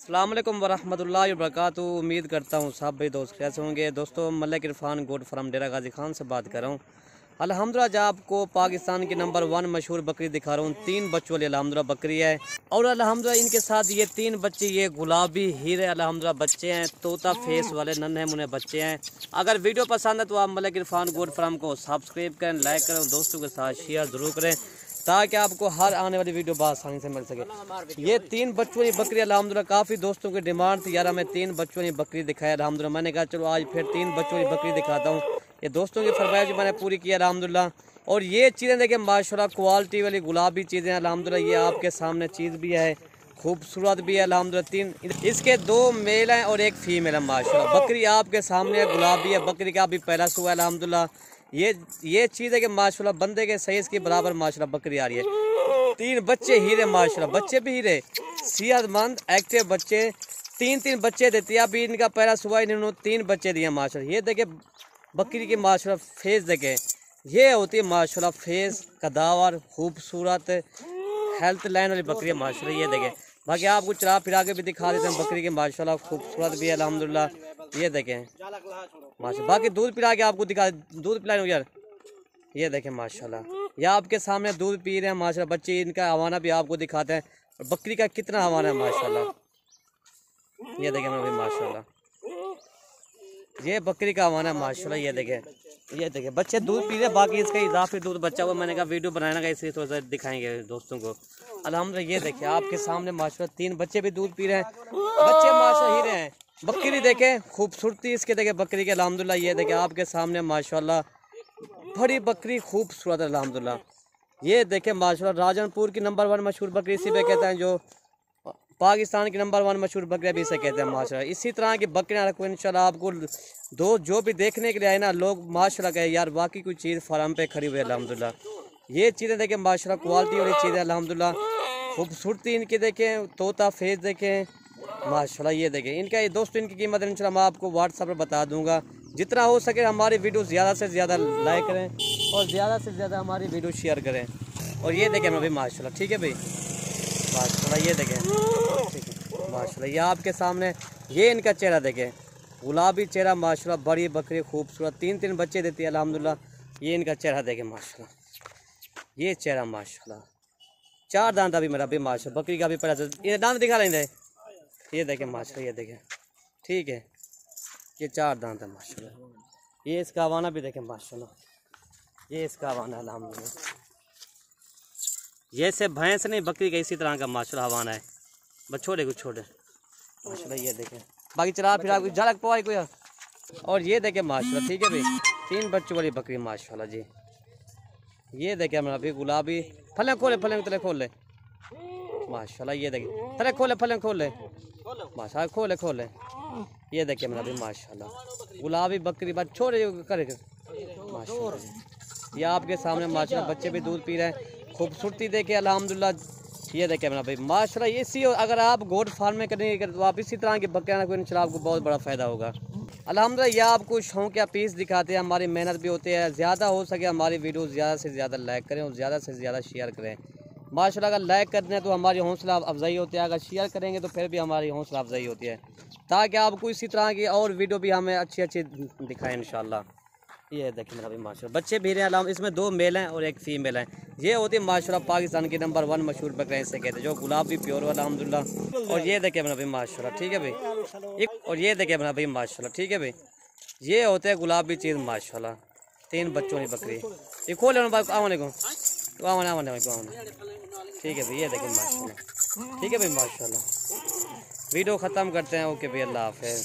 अस्सलाम वालेकुम वरहमतुल्लाहि वबरकातुहू। उम्मीद करता हूँ सब भाई दोस्त कैसे होंगे। दोस्तों मलिक इरफान गोट फ्राम डेरा गाजी खान से बात कर रहा हूँ। अल्हम्दुलिल्लाह आज आपको पाकिस्तान की नंबर 1 मशहूर बकरी दिखा रहा हूँ। 3 बच्चों वाली अल्हम्दुलिल्लाह बकरी है और अल्हम्दुलिल्लाह इनके साथ ये 3 बच्चे, ये गुलाबी हीरे अल्हम्दुलिल्लाह बच्चे हैं, तोता फेस वाले नन्हे मुन्ने बच्चे हैं। अगर वीडियो पसंद है तो आप मलिक इरफान गोट फार्म को सब्सक्राइब करें, लाइक करें, दोस्तों के साथ शेयर ज़रूर करें ताकि आपको हर आने वाली वीडियो आसानी से मिल सके। ये 3 बच्चों की बकरी अल्हम्दुलिल्लाह काफ़ी दोस्तों की डिमांड थी, यार हमें 3 बच्चों की बकरी दिखाया अल्हम्दुलिल्लाह। मैंने कहा चलो आज फिर 3 बच्चों की बकरी दिखाता हूँ। ये दोस्तों की फरमाइश मैंने पूरी की अल्हम्दुलिल्लाह। और ये चीज़ें देखिए माशाल्लाह क्वालिटी वाली गुलाबी चीज़ें अल्हम्दुलिल्लाह। ये आपके सामने चीज़ भी है, खूबसूरत भी है अल्हम्दुलिल्लाह। 3 इसके 2 मेल हैं और 1 फीमेल है माशाल्लाह। बकरी आपके सामने गुलाबी है, बकरी का भी पहला सुबह है अल्हम्दुलिल्लाह। ये चीज़ है कि माशाल्लाह बंदे के साइज के बराबर माशाल्लाह बकरी आ रही है। 3 बच्चे हीरे माशाल्लाह, बच्चे भी हीरे, सेहतमंद एक्टिव बच्चे। 3 बच्चे देती है। अभी इनका पहला सुबह इन्होंने 3 बच्चे दिए माशाल्लाह। ये देखे बकरी की माशाल्लाह फेस देखे, ये होती है माशाल्लाह फेस कदावर खूबसूरत हेल्थ लाइन वाली बकरी है माशाल्लाह। ये देखें, बाकी आपको चला फिरा के भी दिखा देते हैं बकरी के माशाल्लाह खूबसूरत भी है अल्हम्दुलिल्लाह। ये देखें माशाल्लाह, बाकी दूध पिला के आपको दिखा, दूध पिलाए यार। ये देखें माशाल्लाह, ये आपके सामने दूध पी रहे हैं माशाल्लाह। बच्चे इनका हवाना भी आपको दिखाते हैं और बकरी का कितना हवाना है माशाल्लाह। ये देखें माशाल्लाह, ये बकरी का हवाना है माशाल्लाह। ये देखें बच्चे दूध पी रहे हैं, बाकी इसका इजाफी दूध बच्चा हुआ। मैंने कहा वीडियो बनाना का इसलिए थोड़ा सा दिखाएंगे दोस्तों को अल्हम्दुलिल्लाह। ये देखें आपके सामने माशाल्लाह 3 बच्चे भी दूध पी रहे हैं, बच्चे माशाल्लाह हीरे हैं। बकरी देखें खूबसूरती इसके देखें बकरी के अल्हम्दुलिल्लाह। ये देखें आपके सामने माशाल्लाह बड़ी बकरी खूबसूरत अल्हम्दुलिल्लाह। ये देखें माशाल्लाह राजनपुर की नंबर 1 मशहूर बकरी इसी पे कहते हैं, जो पाकिस्तान की नंबर 1 मशहूर बकरियाँ भी इसे कहते हैं माशाल्लाह। इसी तरह की बकरियाँ रखो इंशाल्लाह। आपको जो भी देखने के लिए आए ना लोग माशाल्लाह कहे यार वाकई कोई चीज़ फार्म पे खड़ी हुई है अल्हम्दुलिल्लाह। ये चीज़ें देखें माशाल्लाह क्वालिटी वाली चीज़ें अल्हम्दुलिल्लाह। खूबसूरती इनकी देखें, तोता फेस देखें माशाल्लाह। ये देखें इनका ये दोस्तों इनकी कीमत इंशाल्लाह मैं आपको व्हाट्सएप पर बता दूंगा। जितना हो सके हमारी वीडियो ज़्यादा से ज़्यादा लाइक करें और ज़्यादा से ज़्यादा हमारी वीडियो शेयर करें। और ये देखें भाई माशाल्लाह, ठीक है भाई माशाल्लाह। ये देखें ठीक है माशाल्लाह, ये आपके सामने ये इनका चेहरा देखें, गुलाबी चेहरा माशाल्लाह। बड़ी बकरी खूबसूरत, 3 बच्चे देती है अल्हम्दुलिल्लाह। ये इनका चेहरा देखें माशाल्लाह, ये चेहरा माशाल्लाह। 4 दांत अभी मेरा भी माशाल्लाह, बकरी का भी पड़ा ये दांत दिखा लेंगे। ये देखें माशाल्लाह, ये देखें ठीक है, ये 4 दांत है माशाल्लाह। ये इसका हवाना भी देखें माशाल्लाह, ये इसका हवाना अल्हम्दुलिल्लाह। ये से भैंस नहीं बकरी का इसी तरह का माशाल्लाह हवाना है, बस छोटे कुछ छोटे माशाल्लाह। ये देखें बाकी चला फिर आपको झलक पवाई कोई। और ये देखें माशाल्लाह, ठीक है भाई 3 बच्चों वाली बकरी माशाल्लाह जी। ये देखें हमारा अभी गुलाबी फले खोले, फले तले खोले माशाल्लाह। ये देखें तले खोले, फले खोले माशाल्लाह, खोले खोले। ये देखिए मेरा भी माशाल्लाह गुलाबी बकरी बात छोड़े करे माशाल्लाह। ये आपके सामने माशाल्लाह बच्चे भी दूध पी रहे हैं, खूबसूरती देखे अल्हम्दुलिल्लाह। ये देखे मेरा भाई माशाल्लाह। इसी अगर आप गोट फार्म में करेंगे तो आप इसी तरह की बकरियां रखें इंशाल्लाह आपको बहुत बड़ा फ़ायदा होगा अल्हम्दुलिल्लाह। ये आपको शौकिया पीस दिखाते हैं, हमारी मेहनत भी होती है। ज़्यादा हो सके हमारी वीडियो ज़्यादा से ज़्यादा लाइक करें और ज़्यादा से ज़्यादा शेयर करें माशाल्लाह। अगर लाइक करते हैं तो हमारी हौसला अफजाई होती है, अगर शेयर करेंगे तो फिर भी हमारी हौसला अफजाई होती है, ताकि आपको इसी तरह की और वीडियो भी हमें अच्छी दिखाएं इंशाल्लाह। ये देखिए मेरा भी माशाल्लाह बच्चे भी रहे हैं, इसमें 2 मेल हैं और 1 फीमेल है। ये होती है माशाल्लाह पाकिस्तान की नंबर 1 मशहूर बकरियाँ इसे कहते हैं, जो गुलाब भी प्योर अल्हम्दुलिल्लाह। और ये देखिए मेरा भी माशाल्लाह, ठीक है भाई। और ये देखिए मेरा भाई माशाल्लाह, ठीक है भाई। ये होते हैं गुलाबी चीज़ माशाल्लाह। 3 बच्चों की बकरी ये खोल आने को ठीक है भाई। ये देखिए माशाल्लाह, ठीक है भाई माशाल्लाह। वीडियो ख़त्म करते हैं, ओके भाई, अल्लाह हाफ़िज़।